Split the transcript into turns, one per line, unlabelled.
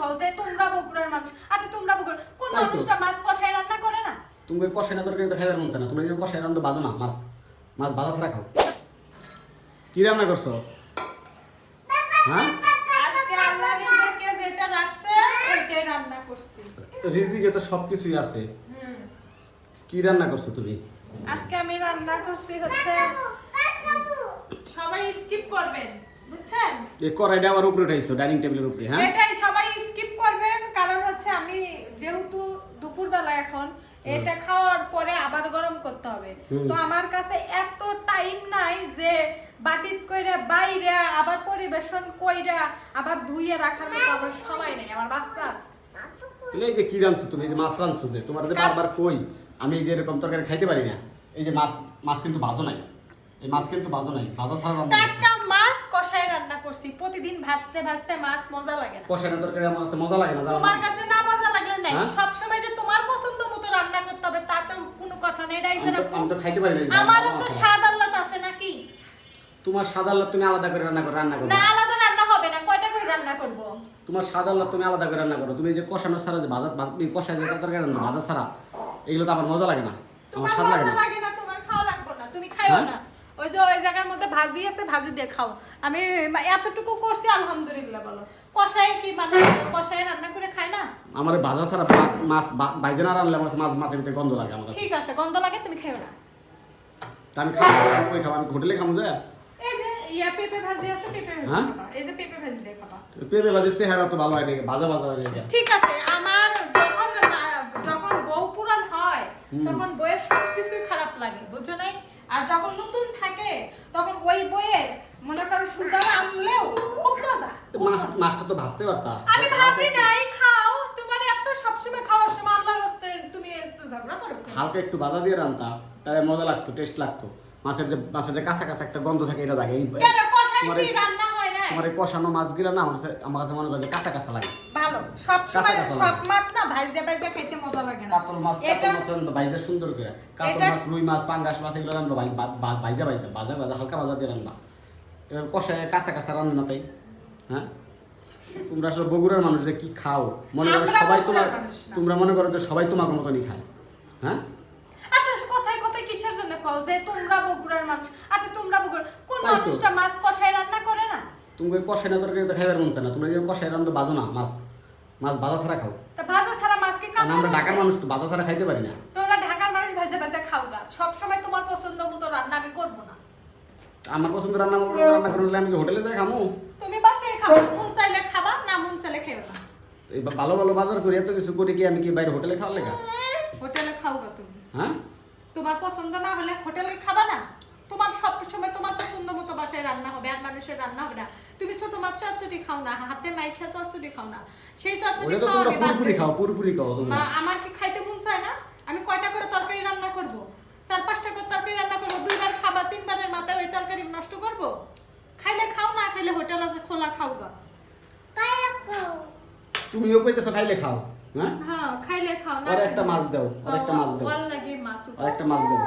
কও যে তোমরা বগুড়ার মানুষ। আচ্ছা তোমরা বগুড়া কোন মানুষটা মাছ কষায় রান্না করে না?
তুমি কষাই না তরকারি তো খাইবার মন চায় না, তুমি কষাই রান্না বাজো না, মাছ মাছ ভাজা ছাড়া খাও। কি রান্না করছো? হ্যাঁ
আজকে আল্লাহ রিজিকে যেটা রাখছে ওইটাই রান্না করছি।
রিজিকে তো সবকিছুই আছে। কি রান্না করছো তুমি?
আজকে আমি রান্না করছি হচ্ছে, সবাই স্কিপ করবেন বুঝছেন?
এই কড়াইটা আবার উপরে উঠাইছো ডাইনিং টেবিলের উপরে। হ্যাঁ
এটাই সবাই স্কিপ করবেন, কারণ হচ্ছে আমি যেহেতু দুপুরবেলা এখন এটা খাওয়ার পরে আবার গরম করতে হবে, তো আমার কাছে এত টাইম নাই যে বাটিত কইরা বাইরে আবার পরিবেশন কইরা আবার ধুইয়ে রাখার মতো আমার সময় নেই, আমার বাচ্চা আছে।
এই যে কি রাঁধছো তুমি, এই যে মাছ রাঁধছো, যে তোমার যে বারবার কই আমি এই যে এরকম তরকারি খাইতে পারি না, এই যে মাছ মাছ কিন্তু ভাজো নাই, এই মাছ কিন্তু ভাজো নাই, ভাজা ছাড়া রান্না করছো।
টাটকা মাছ কষায় রান্না করছি, প্রতিদিন ভাজতে ভাজতে মাছ মজা লাগে না।
কষাই না তরকারি আমার কাছে মজা লাগে না।
তোমার কাছে না মজা লাগলে নাই,
হ্যাঁ?
সব সময় যে তোমার পছন্দ মতো রান্না করতে হবে তা তো কোনো কথা নেই। এটাই যে
আমি তো খাইতে পারি না।
আমারও তো স্বাদ আলাদা আছে নাকি?
তোমার সাদা আল্লাহ তুমি আলাদা করে রান্না করো।
না আলাদা রান্না হবে না, কয়টা করে রান্না করব?
তোমার সাদা আল্লাহ তুমি আলাদা করে রান্না করো। তুমি এই যে কষানো ছাড়া যে ভাজা কষাই যে তরকারি রান্না ভাজা ছাড়া, এগুলো তো আমার মজা লাগে না, আমার
তোমার
স্বাদ লাগে
মজা
না।
লাগে না, তোমার খাওয়া লাগবে না, তুমি খাইও
হ্যাঁ?
না। ওই যে ওই জায়গার মধ্যে ভাজি আছে, ভাজি দিয়ে খাও। আমি এতটুকু করছি আলহামদুলিল্লাহ বলো। কষায় কি মানুষ কষায় রান্না করে খায় না?
আমার ভাজা ছাড়া মাছ মাছ বাইজে না রান্নলে আমার মাছ মাছের ভিতরে গন্ধ লাগে আমার কাছে।
ঠিক আছে, গন্ধ লাগে, তুমি খাইও না।
তা আমি খাবো, আমি কই খাবো, আমি হোটেলে খাবো যে।
এই যে ইয়া পেঁপে ভাজি আছে, পেঁপে ভাজি
হ্যাঁ?
খাবা। এই যে পেঁপে ভাজি দিয়ে খাবা।
পেঁপে ভাজির চেহারা তো ভালো হয় নাকি, ভাজা ভাজা হয় নাকি?
ঠিক আছে, আমার যখন যখন বউ পুরান হয় তখন বইয়ের সবকিছুই খারাপ লাগে, বুঝছো নাই? আর যখন নতুন থাকে তখন ওই বইয়ের মনে করো সুন্দর আনলেও খুব মজা।
মাছটা তো ভাজতে পারতা।
আমি ভাজি নাই, খাও। তোমার এত সবসময় খাওয়ার সময় আল্লাহর রাস্তায় তুমি এত ঝগড়া করো কেন?
হালকা একটু ভাজা দিয়ে রান্তা, তাহলে মজা লাগতো, টেস্ট লাগতো। মাছের যে কাঁচা কাঁচা একটা গন্ধ থাকে, এটা থাকে।
কেন কষাইছি রান্না হয় না?
তোমার এই কষানো মাছ গিলা না আমার কাছে মনে করে যে কাঁচা কাঁচা লাগে।
ভালো, সব সময়
কাঁচা
সব মাছ না ভাজতে ভাজতে খেতে মজা লাগে না।
কাতল মাছ রান্না ভাইজা সুন্দর করে, কাতল মাছ, রুই মাছ, পাঙ্গাস মাছ এগুলো রান্না ভাজা হালকা ভাজা দিয়ে রান্না। এবার কষায় কাঁচা কাঁচা রান্না তাই। হ্যাঁ, তোমরা আসলে বগুড়ার মানুষ যে কি খাও, মনে করো সবাই তোমার, তোমরা মনে করো যে সবাই তোমার মতনই খায়। হ্যাঁ,
আচ্ছা কথায় কথায় কিসের জন্য কও যে তোমরা বগুড়ার মানুষ? আচ্ছা তোমরা বগুড়া কোন
তাই তো।
মানুষটা মাছ কষায় রান্না করে না?
তুমি কষাই না তরকারি তো খাইবার মন চায় না, তোমরা যে কষাই রান্না বাজো না, মাছ মাছ ভাজা ছাড়া খাও।
তা ভাজা ছাড়া মাছ কি
কারণ
কাঁচা?
আমরা ঢাকার মানুষ তো ভাজা ছাড়া খাইতে পারি না।
তোমরা ঢাকার মানুষ ভাজা ভাজা খাও গা, সব সময় তোমার পছন্দ মতো রান্না আমি করব না।
আমার পছন্দ রান্না করলে আমি কি হোটেলে যাই খামু?
তুমি বাসায় খাবা, মন চাইলে খাবা, না মন চাইলে খাইও না।
এই ভালো ভালো বাজার করি, এত কিছু করি, কি আমি কি বাইরে হোটেলে খাওয়ার লেগা?
হোটেলে খাও গা তুমি।
হ্যাঁ,
তোমার পছন্দ না হলে হোটেলে খাবা না? তোমার সব সময় তোমার পছন্দ মতো বাসায় রান্না হবে, আর মানুষের রান্না হবে না। তুমি ছোট মাছ চচ্চড়ি খাও না, হাতে মাইখা চচ্চড়ি খাও না, সেই চচ্চড়ি
ওটা তো
খাও
তোমরা
আমি বাদ
পুরোপুরি
দিই।
খাও, পুরোপুরি খাও তোমরা।
মা, আমার কি খাইতে মন চায় না? আমি কয়টা করে তরকারি রান্না করব? 4-5টা করে তরকারি রান্না করব, 2বার খাবা, 3বারের মাথায় ওই তরকারি নষ্ট করব? খাইলে খাও, না খাইলে হোটেল আছে খোলা খাও গা।
তুমিও কইতেছো খাইলে খাও। হ্যাঁ,
হ্যাঁ খাইলে খাও না।
আর একটা মাছ দাও, আর একটা মাছ দাও,
ওয়াল লাগে মাছ
আর একটা মাছ দাও।